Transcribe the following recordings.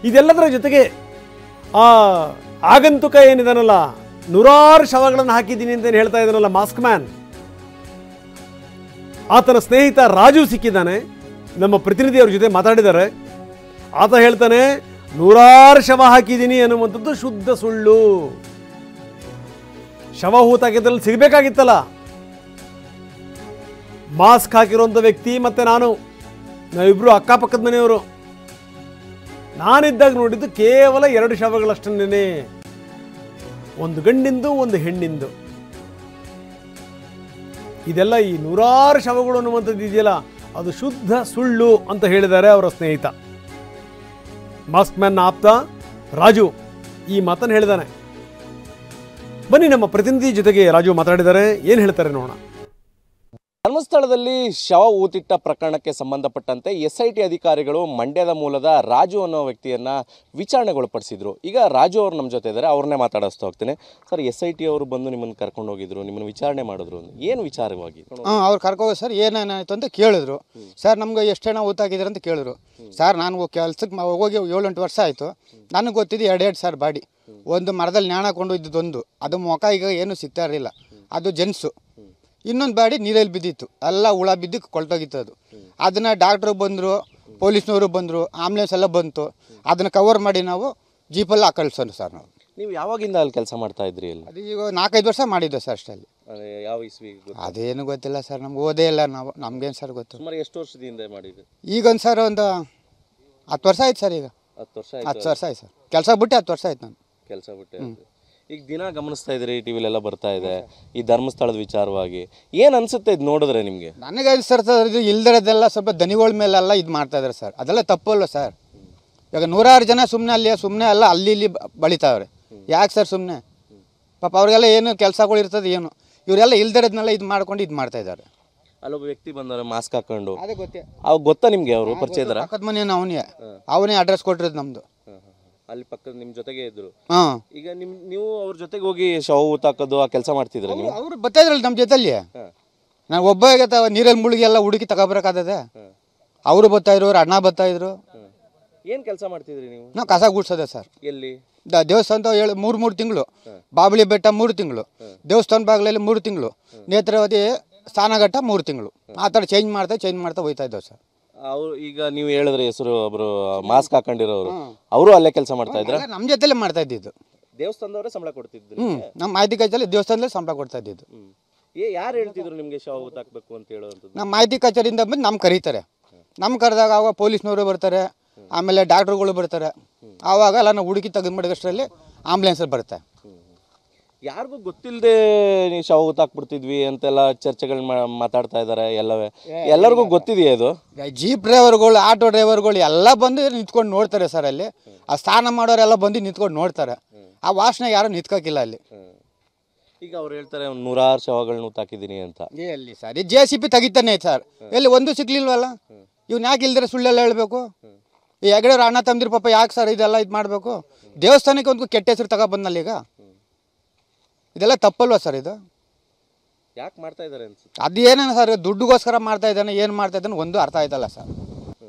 ಇದೆಲ್ಲದರ ಜೊತೆಗೆ ಆ ಆಗಂತುಕ ಏನಿದಾನಲ್ಲ, ನೂರಾರು ಶವಗಳನ್ನು ಹಾಕಿದ್ದೀನಿ ಅಂತ ಹೇಳ್ತಾ ಇದ್ದಾನಲ್ಲ ಮಾಸ್ಕ್ ಮ್ಯಾನ್, ಆತನ ಸ್ನೇಹಿತ ರಾಜು ಸಿಕ್ಕಿದ್ದಾನೆ. ನಮ್ಮ ಪ್ರತಿನಿಧಿ ಅವ್ರ ಜೊತೆ ಮಾತಾಡಿದ್ದಾರೆ. ಆತ ಹೇಳ್ತಾನೆ, ನೂರಾರು ಶವ ಹಾಕಿದ್ದೀನಿ ಅನ್ನುವಂಥದ್ದು ಶುದ್ಧ ಸುಳ್ಳು. ಶವ ಹೂತಾಕಿದ್ರಲ್ಲಿ ಸಿಗಬೇಕಾಗಿತ್ತಲ್ಲ. ಮಾಸ್ಕ್ ಹಾಕಿರುವಂಥ ವ್ಯಕ್ತಿ ಮತ್ತೆ ನಾವಿಬ್ರು ಅಕ್ಕಪಕ್ಕದ ಮನೆಯವರು. ನಾನಿದ್ದಾಗ ನೋಡಿದ್ದು ಕೇವಲ 2 ಶವಗಳಷ್ಟನ್ನೇ, ಒಂದು ಗಂಡಿಂದು ಒಂದು ಹೆಣ್ಣಿಂದು. ಇದೆಲ್ಲ ಈ ನೂರಾರು ಶವಗಳು ಅನ್ನುವಂಥದ್ದು ಇದೆಯಲ್ಲ, ಅದು ಶುದ್ಧ ಸುಳ್ಳು ಅಂತ ಹೇಳಿದ್ದಾರೆ ಅವರ ಸ್ನೇಹಿತ. ಮಾಸ್ಕ್ ಮ್ಯಾನ್ ಆಪ್ತ ರಾಜು ಈ ಮಾತನ್ನು ಹೇಳಿದಾನೆ. ಬನ್ನಿ ನಮ್ಮ ಪ್ರತಿನಿಧಿ ಜೊತೆಗೆ ರಾಜು ಮಾತಾಡಿದ್ದಾರೆ, ಏನು ಹೇಳ್ತಾರೆ ನೋಡೋಣ. ಧರ್ಮಸ್ಥಳದಲ್ಲಿ ಶವ ಊತಿಟ್ಟ ಪ್ರಕರಣಕ್ಕೆ ಸಂಬಂಧಪಟ್ಟಂತೆ SIT ಅಧಿಕಾರಿಗಳು ಮಂಡ್ಯದ ಮೂಲದ ರಾಜು ಅನ್ನೋ ವ್ಯಕ್ತಿಯನ್ನ ವಿಚಾರಣೆಗೊಳಪಡಿಸಿದ್ರು. ಈಗ ರಾಜು ಅವರು ನಮ್ಮ ಜೊತೆ ಇದ್ದಾರೆ, ಅವ್ರನ್ನೇ ಮಾತಾಡಿಸ್ತಾ ಹೋಗ್ತೇನೆ. ಸರ್, SIT ಅವರು ಬಂದು ನಿಮ್ಮನ್ನು ಕರ್ಕೊಂಡು ಹೋಗಿದ್ರು, ನಿಮ್ಮನ್ನು ವಿಚಾರಣೆ ಮಾಡಿದ್ರು, ಏನು ವಿಚಾರವಾಗಿ? ಅವ್ರು ಕರ್ಕೋಗಿ ಸರ್ ಏನೇನಾಯ್ತು ಅಂತ ಕೇಳಿದ್ರು. ಸರ್ ನಮ್ಗೆ ಎಷ್ಟು ಜನ ಊತಾಕಿದ್ರು ಅಂತ ಕೇಳಿದ್ರು. ಸರ್ ನಾನು ಕೆಲ್ಸಕ್ಕೆ ಹೋಗಿ 7-8 ವರ್ಷ ಆಯಿತು. ನನಗೆ ಗೊತ್ತಿದ್ದು 2 ಸರ್ ಬಾಡಿ. ಒಂದು ಮರದಲ್ಲಿ ನ್ಯಾಣ ಕೊಂಡು ಇದ್ದೊಂದು, ಅದು ಮುಖ ಈಗ ಏನೂ ಸಿಗ್ತಾ ಇರಲಿಲ್ಲ, ಅದು ಜೆನ್ಸು. ಇನ್ನೊಂದು ಬಾಡಿ ನೀರಲ್ಲಿ ಬಿದ್ದಿತ್ತು, ಎಲ್ಲ ಹುಳ ಬಿದ್ದು ಕೊಳ್ತೋಗಿತ್ತು. ಅದನ್ನು ಡಾಕ್ಟ್ರು ಬಂದರು, ಪೊಲೀಸ್ನವರು ಬಂದರು, ಆಂಬುಲೆನ್ಸ್ ಎಲ್ಲ ಬಂತು. ಅದನ್ನು ಕವರ್ ಮಾಡಿ ನಾವು ಜೀಪಲ್ಲಿ ಕಳ್ಸೋಣ ಸರ್. ನೀವು ಯಾವಾಗಿಂದ ಅಲ್ಲಿ ಕೆಲಸ ಮಾಡ್ತಾ ಇದ್ರಿ? ಅಲ್ಲಿ ಅದು ಈಗ 4-5 ವರ್ಷ ಮಾಡಿದ್ದೆ ಸರ್ ಅಷ್ಟಲ್ಲಿ. ಯಾವ ಇಸ್ವಿ? ಅದೇನು ಗೊತ್ತಿಲ್ಲ ಸರ್, ನಮ್ಗೆ ಓದೇ ಇಲ್ಲ ನಾವು, ನಮ್ಗೇನು ಸರ್ ಗೊತ್ತು. ಸುಮಾರು ಎಷ್ಟು ವರ್ಷದಿಂದ ಮಾಡಿದ್ರಿ? ಈಗೊಂದು ಸರ್ ಒಂದು 10 ವರ್ಷ ಆಯ್ತು ಸರ್. ಈಗ 10 ವರ್ಷ 10 ವರ್ಷ ಆಯ್ತು ಸರ್. ಕೆಲಸ ಬಿಟ್ಟು 10 ವರ್ಷ ಆಯ್ತು ನಾನು ಕೆಲಸ ಬಿಟ್ಟೆ. ಈಗ ದಿನ ಗಮನಿಸ್ತಾ ಇದ್ರಿ, ಟಿವಿಲೆಲ್ಲ ಬರ್ತಾ ಇದೆ ಈ ಧರ್ಮಸ್ಥಳದ ವಿಚಾರವಾಗಿ. ಏನು ಅನ್ಸುತ್ತೆ ಇದು ನೋಡಿದ್ರೆ ನಿಮಗೆ? ನನಗೆ ಸರ್ ಇದು ಇಲ್ದಿರೋದೆಲ್ಲ ಸ್ವಲ್ಪ ದನಿಗಳ ಮೇಲೆಲ್ಲ ಇದು ಮಾಡ್ತಾ ಇದ್ದಾರೆ ಸರ್. ಅದೆಲ್ಲ ತಪ್ಪಲ್ಲ ಸರ್. ಇವಾಗ ನೂರಾರು ಜನ ಸುಮ್ಮನೆ ಅಲ್ಲ ಅಲ್ಲಿ ಇಲ್ಲಿ ಬಳಿತಾವ್ರೆ. ಯಾಕೆ ಸರ್ ಸುಮ್ಮನೆ? ಪಾಪ ಅವ್ರಿಗೆಲ್ಲ ಏನು ಕೆಲಸಗಳು ಇರ್ತದೆ ಏನು, ಇವರೆಲ್ಲ ಇಲ್ದಿರೋದನ್ನೆಲ್ಲ ಇದು ಮಾಡ್ಕೊಂಡು ಇದು ಮಾಡ್ತಾ ಇದ್ದಾರೆ. ಅಲ್ಲೊಬ್ಬ ವ್ಯಕ್ತಿ ಬಂದವರು ಮಾಸ್ಕ್ ಹಾಕೊಂಡು, ಅದೇ ಗೊತ್ತೇ. ಅವಾಗ ಗೊತ್ತಾ ನಿಮಗೆ? ಅವರು ಪರಿಚಯ ಇದ್ದಾರಾ? ಪಕ್ಕದ ಮನೆಯನ್ನು ಅವನೇ ಅಡ್ರೆಸ್ ಕೊಟ್ಟಿರೋದು ನಮ್ಮದು. ಅಲ್ಲಿ ಪಕ್ಕದ ನಿಮ್ಮ ಜೊತೆಗೆ ಇದ್ರು. ಹಾಂ, ಈಗ ನೀವು ಅವ್ರ ಜೊತೆಗೆ ಹೋಗಿ ಶವ ಊತಾಕೋದು ಆ ಕೆಲಸ ಮಾಡ್ತಿದ್ರ ನೀವು? ಅವ್ರು ಬರ್ತಾ ಇದ್ರಲ್ಲ ನಮ್ಮ ಜೊತೆಲಿ. ನಾನು ಒಬ್ಬ ನೀರಲ್ಲಿ ಮುಳುಗಿ ಎಲ್ಲ ಹುಡುಕಿ ತಗೋಬರಕ್ಕಾಗದೆ. ಅವರು ಬರ್ತಾ ಇದ್ರು, ಅವ್ರ ಅಣ್ಣ ಬರ್ತಾ ಇದ್ರು. ಏನು ಕೆಲಸ ಮಾಡ್ತಿದ್ರಿ ನೀವು? ನಾವು ಕಸ ಗುಡ್ಸೋದೆ ಸರ್. ಎಲ್ಲಿ? ದೇವಸ್ಥಾನದ 3 ತಿಂಗಳು, ಬಾಬಳಿ ಬೆಟ್ಟ 3 ತಿಂಗಳು, ದೇವಸ್ಥಾನ ಬಾಗಿಲಲ್ಲಿ 3 ತಿಂಗಳು, ನೇತ್ರಾವತಿ ಸ್ನಾನಘಟ್ಟ 3 ತಿಂಗಳು. ಆ ಥರ ಚೇಂಜ್ ಮಾಡ್ತಾ ಹೋಯ್ತಾ ಇದ್ದೇವೆ ಸರ್. ಅವ್ರು ಈಗ ನೀವು ಹೇಳಿದ್ರೆ ಹೆಸರು ಒಬ್ರು ಮಾಸ್ಕ್ ಹಾಕೊಂಡಿರೋರು, ಅವರು ಅಲ್ಲೇ ಕೆಲಸ ಮಾಡ್ತಾ ಇದ್ರ? ನಮ್ಮ ಜೊತೆಲೆ ಮಾಡ್ತಾ ಇದ್ದಿದ್ದು. ದೇವಸ್ಥಾನದವರೇ ಸಂಬಳ ಕೊಡ್ತಿದ್ರು? ನಮ್ಮ ಮಾಹಿತಿ ಕಚೇರಿ ದೇವಸ್ಥಾನದಲ್ಲಿ ಸಂಬಳ ಕೊಡ್ತಾ ಇದ್ದಿದ್ದು. ಯಾರು ಹೇಳ್ತಿದ್ರು ನಿಮ್ಗೆ ಶವ ಊತಾಕ್ಬೇಕು ಅಂತ ಹೇಳುವಂಥದ್ದು? ನಮ್ಮ ಮಾಹಿತಿ ಕಚೇರಿಯಿಂದ ಬಂದು ನಮ್ಗೆ ಕರೀತಾರೆ. ನಮ್ಗೆ ಕರೆದಾಗ ಆವಾಗ ಪೊಲೀಸ್ನವರು ಬರ್ತಾರೆ, ಆಮೇಲೆ ಡಾಕ್ಟ್ರುಗಳು ಬರ್ತಾರೆ. ಆವಾಗ ಎಲ್ಲ ನಾವು ಹುಡುಕಿ ತೆಗೆದು ಮಾಡಿದಷ್ಟರಲ್ಲಿ ಆಂಬುಲೆನ್ಸಲ್ಲಿ ಬರುತ್ತೆ. ಯಾರಿಗೂ ಗೊತ್ತಿಲ್ಲದೆ ನೀವು ಶವ ಊತಾಕ್ಬಿಡ್ತಿದ್ವಿ ಅಂತೆಲ್ಲ ಚರ್ಚೆಗಳು ಮಾತಾಡ್ತಾ ಇದ್ದಾರೆ ಎಲ್ಲರಿಗೂ ಗೊತ್ತಿದೆಯಾ ಇದು? ಜೀಪ್ ಡ್ರೈವರ್ಗಳು, ಆಟೋ ಡ್ರೈವರ್ಗಳು ಎಲ್ಲ ಬಂದು ನಿಂತ್ಕೊಂಡು ನೋಡ್ತಾರೆ ಸರ್. ಅಲ್ಲಿ ಆ ಸ್ನಾನ ಮಾಡೋರೆಲ್ಲ ಬಂದು ನಿಂತ್ಕೊಂಡು ನೋಡ್ತಾರೆ. ಆ ವಾಸನೆ ಯಾರು ನಿಂತ್ಕೋಕಿಲ್ಲ ಅಲ್ಲಿ. ಈಗ ಅವ್ರು ಹೇಳ್ತಾರೆ 100 ಶವಗಳನ್ನ ಊತಾಕಿದ್ದೀನಿ ಅಂತ. ಎಲ್ಲಿ ಸರ್ ಈ JCB ತೆಗಿತಾನೆ ಸರ್, ಎಲ್ಲಿ ಒಂದು ಸಿಗ್ಲಿಲ್ವಲ್ಲ. ಇವ್ನು ಯಾಕೆ ಇಲ್ದಿರ ಸುಳ್ಳೆಲ್ಲ ಹೇಳಬೇಕು? ಈ ಹೆಗಡೆಯವ್ರ ಅಣ್ಣ ತಮ್ಮದಿರು ಪಾಪ ಯಾಕೆ ಸರ್ ಇದೆಲ್ಲ ಇದು ಮಾಡಬೇಕು? ದೇವಸ್ಥಾನಕ್ಕೆ ಒಂದು ಕೆಟ್ಟ ಹೆಸರು ತಗೊಬಂದಲ್ಲ ಈಗ. ಇದೆಲ್ಲ ತಪ್ಪಲ್ವ ಸರ್? ಇದು ಯಾಕೆ ಮಾಡ್ತಾ ಇದ್ದಾರೆ ಅನ್ಸುತ್ತೆ? ಅದು ಏನೇನು ಸರ್, ದುಡ್ಡುಗೋಸ್ಕರ ಮಾಡ್ತಾ ಇದ್ದಾನೆ, ಏನು ಮಾಡ್ತಾ ಇದ್ದಾನೆ ಒಂದು ಅರ್ಥ ಆಯ್ತಲ್ಲ ಸರ್.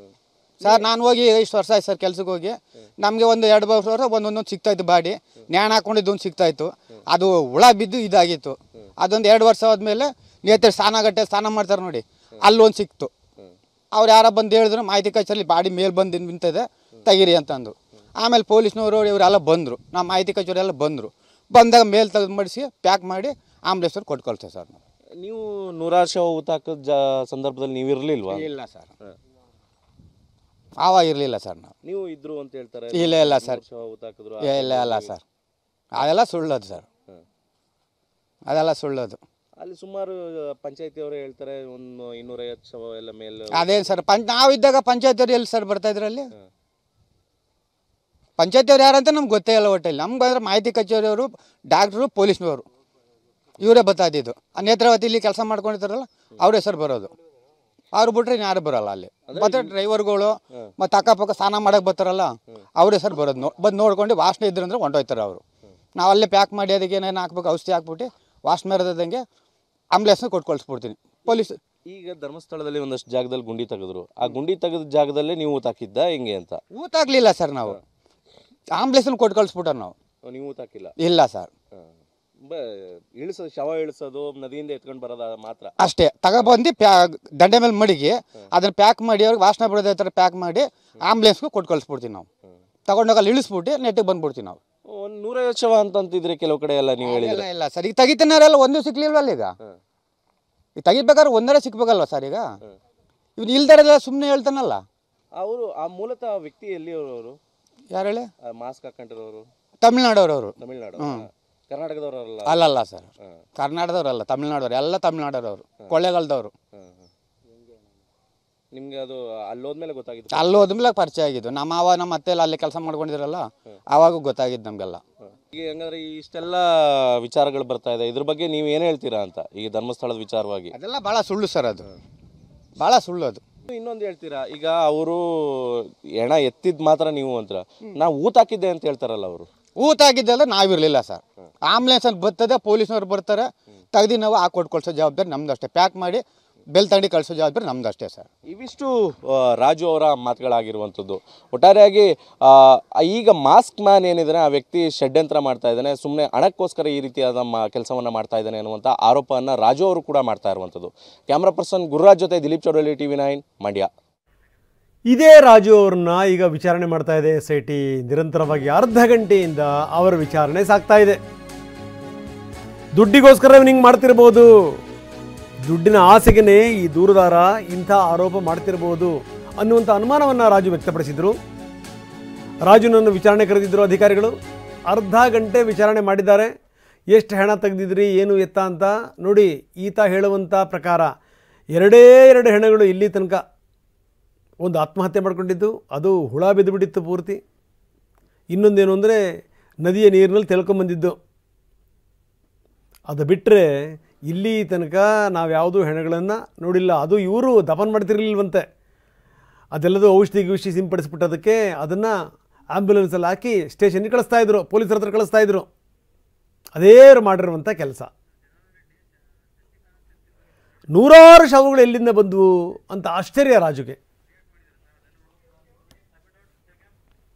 ಸರ್ ನಾನು ಹೋಗಿ ಇಷ್ಟು ವರ್ಷ ಆಯ್ತು ಸರ್ ಕೆಲ್ಸಕ್ಕೆ ಹೋಗಿ. ನಮಗೆ ಒಂದು 2 ವರ್ಷ ಒಂದೊಂದೊಂದು ಸಿಗ್ತಾಯಿತ್ತು ಬಾಡಿ. ನ್ಯಾಣ ಹಾಕೊಂಡಿದ್ದು ಒಂದು ಸಿಗ್ತಾಯಿತ್ತು, ಅದು ಹುಳ ಬಿದ್ದು ಇದಾಗಿತ್ತು. ಅದೊಂದು 2 ವರ್ಷ ಆದಮೇಲೆ ನೇತ್ರ ಸ್ನಾನ ಮಾಡ್ತಾರೆ ನೋಡಿ, ಅಲ್ಲೊಂದು ಸಿಕ್ತು. ಅವ್ರು ಯಾರ ಬಂದು ಹೇಳಿದ್ರು ಮಾಹಿತಿ ಕಚೇರಿ ಬಾಡಿ ಮೇಲೆ ಬಂದು ನಿಂತಿದೆ ತೆಗೀರಿ ಅಂತಂದು. ಆಮೇಲೆ ಪೊಲೀಸ್ನವರು ಇವರೆಲ್ಲ ಬಂದರು, ನಮ್ಮ ಮಾಹಿತಿ ಕಚೇರಿ ಎಲ್ಲ ಬಂದಾಗ ಮೇಲೆ ತೆಗೆದು ಮಾಡಿಸಿ ಪ್ಯಾಕ್ ಮಾಡಿ ಆಂಬುಲೆನ್ಸವ್ರು ಕೊಟ್ಟು ಕಳ್ಸೋ ಸರ್. ನೀವು 100 ಶವ ಊತಾಕದ ಸಂದರ್ಭದಲ್ಲಿ ನೀವು ಇರಲಿಲ್ವಾ? ಇಲ್ಲ ಸರ್, ಆವಾಗ ಇರಲಿಲ್ಲ ಸರ್. ನೀವು ಇದ್ರು ಅಂತ ಹೇಳ್ತಾರೆ. ಇಲ್ಲ ಸರ್, ಶವ ಊತಾಕಿದ್ರು? ಇಲ್ಲ ಸರ್, ಅದೆಲ್ಲ ಸುಳ್ಳೋದು ಸರ್, ಅದೆಲ್ಲ ಸುಳ್ಳೋದು. ಅಲ್ಲಿ ಸುಮಾರು ಪಂಚಾಯತಿ ಅವರು ಹೇಳ್ತಾರೆ ಒಂದು 250 ಶವ ಎಲ್ಲ ಮೇಲೆ. ಅದೇನು ಸರ್, ನಾವಿದ್ದಾಗ ಪಂಚಾಯತಿಯವ್ರು ಎಲ್ಲಿ ಸರ್ ಬರ್ತಾ ಇದ್ರಲ್ಲಿ? ಪಂಚಾಯತಿಯವ್ರು ಯಾರಂತ ನಮ್ಗೆ ಗೊತ್ತೇ ಇಲ್ಲ ಒಟ್ಟಲ್ಲಿ. ನಮ್ಗೆ ಬಂದರೆ ಮಾಹಿತಿ ಕಚೇರಿಯವರು, ಡಾಕ್ಟ್ರು, ಪೊಲೀಸ್ನವರು ಇವರೇ ಬರ್ತಾ ಇದ್ದಿದ್ದು. ಆ ನೇತ್ರಾವತಿಲಿ ಕೆಲಸ ಮಾಡ್ಕೊಂಡಿರ್ತಾರಲ್ಲ ಅವರೇ ಸರ್ ಬರೋದು. ಅವ್ರು ಬಿಟ್ರೆ ಯಾರು ಬರೋಲ್ಲ ಅಲ್ಲಿ. ಮತ್ತೆ ಡ್ರೈವರ್ಗಳು ಮತ್ತು ಅಕ್ಕಪಕ್ಕ ಸ್ನಾನ ಮಾಡೋಕೆ ಬರ್ತಾರಲ್ಲ ಅವರೇ ಸರ್ ಬರೋದು. ಬಂದು ನೋಡ್ಕೊಂಡು ವಾಸನೆ ಇದ್ರು ಅಂದರೆ ಹೊಂಟೋಯ್ತಾರೆ ಅವರು. ನಾವು ಅಲ್ಲೇ ಪ್ಯಾಕ್ ಮಾಡಿ ಅದಕ್ಕೆ ಏನೇನು ಹಾಕ್ಬೇಕು ಔಷಧಿ ಹಾಕ್ಬಿಟ್ಟು ವಾಸನೆ ಇರೋದಂಗೆ ಆಂಬುಲೆನ್ಸ್ನ ಕೊಟ್ಟು ಕಳಿಸ್ಬಿಡ್ತೀನಿ. ಪೊಲೀಸ್ ಈಗ ಧರ್ಮಸ್ಥಳದಲ್ಲಿ ಒಂದಷ್ಟು ಜಾಗದಲ್ಲಿ ಗುಂಡಿ ತೆಗೆದ್ರು, ಆ ಗುಂಡಿ ತೆಗೆದ ಜಾಗದಲ್ಲೇ ನೀವು ಊತಾಕಿದ್ದ ಹೆಂಗೆ ಅಂತ? ಊತಾಗಲಿಲ್ಲ ಸರ್ ನಾವು. ಆಂಬುಲೆನ್ಸನ್ನು ಕೊಟ್ಟು ಕಳಿಸ್ಬಿಟ್ಟಾರ ನಾವು. ನೀವು ಊತ ಹಾಕಿಲ್ಲ? ಇಲ್ಲ ಸರ್. ಇಳಿಸೋದು, ಶವ ಇಳಿಸೋದು, ನದಿಯಿಂದ ಎತ್ಕೊಂಡು ಬರೋದ ಮಾತ್ರ ಅಷ್ಟೇ. ತಗೊಬಂದು ದಂಡೆ ಮೇಲೆ ಮಡಿಗೆ ಅದನ್ನು ಪ್ಯಾಕ್ ಮಾಡಿ ಅವ್ರಿಗೆ ವಾಸನೆ ಬರೋದೇ ಥರ ಪ್ಯಾಕ್ ಮಾಡಿ ಆಂಬುಲೆನ್ಸ್ಗೂ ಕೊಟ್ಟು ಕಳಿಸ್ಬಿಡ್ತೀವಿ ನಾವು. ತಗೊಂಡೋಗಿ ಅಲ್ಲಿ ಇಳಿಸ್ಬಿಟ್ಟು ನೆಟ್ಟಿಗೆ ಬಂದ್ಬಿಡ್ತೀವಿ ನಾವು. ಒಂದು 150 ಶವ ಅಂತಂತಿದ್ರೆ ಕೆಲವು ಕಡೆ ಎಲ್ಲ ನೀವು ಹೇಳಿದ್ರೆ. ಇಲ್ಲ ಸರ್, ಈಗ ತೆಗಿತಾನೆಲ್ಲ ಒಂದು ಸಿಕ್ಲಿಲ್ವಲ್ಲ. ಈಗ ತೆಗಿಬೇಕಾದ್ರೆ ಒಂದರ ಸಿಕ್ಬೇಕಲ್ವ ಸರ್. ಈಗ ಇವ್ನು ಇಲ್ದಾರೆಲ್ಲ ಸುಮ್ಮನೆ ಹೇಳ್ತಾನಲ್ಲ. ಅವರು ಆ ಮೂಲತಃ ವ್ಯಕ್ತಿ ಎಲ್ಲಿಯವರು? ಯಾರು ಹೇಳಿ? ಮಾಸ್ಕ್ ಹಾಕೊಂಡಿರೋರು ತಮಿಳ್ನಾಡವ್ರವರು. ತಮಿಳ್ನಾಡು? ಕರ್ನಾಟಕದವರಲ್ಲ? ಅಲ್ಲಲ್ಲ ಸರ್, ಕರ್ನಾಟಕದವ್ರಲ್ಲ, ತಮಿಳ್ನಾಡವ್ರು. ಎಲ್ಲ ತಮಿಳ್ನಾಡವ್ರವರು, ಕೊಳ್ಳೇಗಾಲದವರು. ನಿಮ್ಗೆ ಅದು ಅಲ್ಲೋದ್ಮೇಲೆ ಗೊತ್ತಾಗಿತ್ತು? ಅಲ್ಲಿ ಹೋದ್ಮೇಲೆ ಪರಿಚಯ ಆಗಿದ್ದು. ನಮ್ಮ ಅತ್ತೆ ಎಲ್ಲ ಅಲ್ಲಿ ಕೆಲಸ ಮಾಡ್ಕೊಂಡಿದ್ರಲ್ಲ, ಆವಾಗ ಗೊತ್ತಾಗಿದ್ದು ನಮಗೆಲ್ಲ. ಈಗ ಹಂಗಾದ್ರೆ ಇಷ್ಟೆಲ್ಲ ವಿಚಾರಗಳು ಬರ್ತಾ ಇದೆ, ಇದ್ರ ಬಗ್ಗೆ ನೀವು ಏನು ಹೇಳ್ತೀರಾ ಅಂತ ಈಗ ಧರ್ಮಸ್ಥಳದ ವಿಚಾರವಾಗಿ? ಅದೆಲ್ಲ ಭಾಳ ಸುಳ್ಳು ಸರ್, ಅದು ಭಾಳ ಸುಳ್ಳು. ಅದು ಇನ್ನೊಂದು ಹೇಳ್ತೀರಾ, ಈಗ ಅವರು ಹೆಣ ಎತ್ತಿದ್ ಮಾತ್ರ ನೀವು ಅಂತ, ನಾವು ಊತ ಹಾಕಿದ್ದೆ ಅಂತ ಹೇಳ್ತಾರಲ್ಲ ಅವರು? ಊತ ಆಗಿದ್ದೆಲ್ಲ ನಾವಿರಲಿಲ್ಲ ಸರ್. ಆಂಬುಲೆನ್ಸ್ ಅಂತ ಬರ್ತದೆ, ಪೊಲೀಸ್ನವ್ರು ಬರ್ತಾರೆ, ತೆಗ್ದು ನಾವು ಹಾಕೊಟ್ಟು ಕಳಿಸೋ ಜವಾಬ್ದಾರಿ ನಮ್ದು ಅಷ್ಟೇ. ಪ್ಯಾಕ್ ಮಾಡಿ ಬೆಲ್ ತಂಡಿ ಕಳಿಸೋ ಜವಾಬ್ದಾರಿ ನಮ್ದು ಅಷ್ಟೇ ಸರ್. ಇವಿಷ್ಟು ರಾಜು ಅವರ ಮಾತುಗಳಾಗಿರುವಂಥದ್ದು. ಒಟ್ಟಾರೆಯಾಗಿ ಈಗ ಮಾಸ್ಕ್ ಮ್ಯಾನ್ ಏನಿದ್ದಾನೆ ಆ ವ್ಯಕ್ತಿ ಷಡ್ಯಂತ್ರ ಮಾಡ್ತಾ ಇದ್ದಾನೆ, ಸುಮ್ಮನೆ ಹಣಕ್ಕೋಸ್ಕರ ಈ ರೀತಿಯಾದ ಕೆಲಸವನ್ನು ಮಾಡ್ತಾ ಇದ್ದಾನೆ ಅನ್ನುವಂಥ ಆರೋಪವನ್ನು ರಾಜು ಅವರು ಕೂಡ ಮಾಡ್ತಾ ಇರುವಂಥದ್ದು. ಕ್ಯಾಮ್ರಾ ಪರ್ಸನ್ ಗುರುರಾಜ್ ಜೊತೆ ದಿಲೀಪ್ ಚೌಡಳ್ಳಿ, TV9 ಮಂಡ್ಯ. ಇದೇ ರಾಜು ಅವ್ರನ್ನ ಈಗ ವಿಚಾರಣೆ ಮಾಡ್ತಾ ಇದೆ SIT. ನಿರಂತರವಾಗಿ ಅರ್ಧ ಗಂಟೆಯಿಂದ ಅವರ ವಿಚಾರಣೆ ಸಾಗ್ತಾ ಇದೆ. ದುಡ್ಡಿಗೋಸ್ಕರ ಹಿಂಗೆ ಮಾಡ್ತಿರ್ಬೋದು, ದುಡ್ಡಿನ ಆಸೆಗೆ ಈ ದೂರುದಾರ ಇಂಥ ಆರೋಪ ಮಾಡ್ತಿರ್ಬೋದು ಅನ್ನುವಂಥ ಅನುಮಾನವನ್ನು ರಾಜು ವ್ಯಕ್ತಪಡಿಸಿದರು. ರಾಜುನನ್ನು ವಿಚಾರಣೆ ಕರೆದಿದ್ದರು ಅಧಿಕಾರಿಗಳು. ಅರ್ಧ ಗಂಟೆ ವಿಚಾರಣೆ ಮಾಡಿದ್ದಾರೆ. ಎಷ್ಟು ಹೆಣ ತೆಗೆದಿದ್ರಿ, ಏನು ಎತ್ತ ಅಂತ ನೋಡಿ. ಈತ ಹೇಳುವಂಥ ಪ್ರಕಾರ 2 ಹೆಣಗಳು ಇಲ್ಲಿ ತನಕ. ಒಂದು ಆತ್ಮಹತ್ಯೆ ಮಾಡ್ಕೊಂಡಿದ್ದು, ಅದು ಹುಳ ಬಿದ್ದುಬಿಟ್ಟಿತ್ತು ಪೂರ್ತಿ. ಇನ್ನೊಂದೇನು ಅಂದರೆ ನದಿಯ ನೀರಿನಲ್ಲಿ ತೆಳ್ಕೊಂಬಂದಿದ್ದು. ಅದು ಬಿಟ್ಟರೆ ಇಲ್ಲಿ ತನಕ ನಾವು ಯಾವುದೂ ಹೆಣಗಳನ್ನು ನೋಡಿಲ್ಲ. ಅದು ಇವರು ದಫನ್ ಮಾಡ್ತಿರಲಿಲ್ವಂತೆ. ಅದೆಲ್ಲದೂ ಔಷಧಿ ಸಿಂಪಡಿಸ್ಬಿಟ್ಟದಕ್ಕೆ ಅದನ್ನು ಆ್ಯಂಬುಲೆನ್ಸಲ್ಲಿ ಹಾಕಿ ಸ್ಟೇಷನ್ಗೆ ಕಳಿಸ್ತಾಯಿದ್ರು, ಪೊಲೀಸರ ಹತ್ರ ಕಳಿಸ್ತಾಯಿದ್ರು. ಅದೇ ಮಾಡಿರುವಂಥ ಕೆಲಸ. 100 ಶವಗಳು ಎಲ್ಲಿಂದ ಬಂದವು ಅಂತ ಆಶ್ಚರ್ಯ ರಾಜುಗೆ.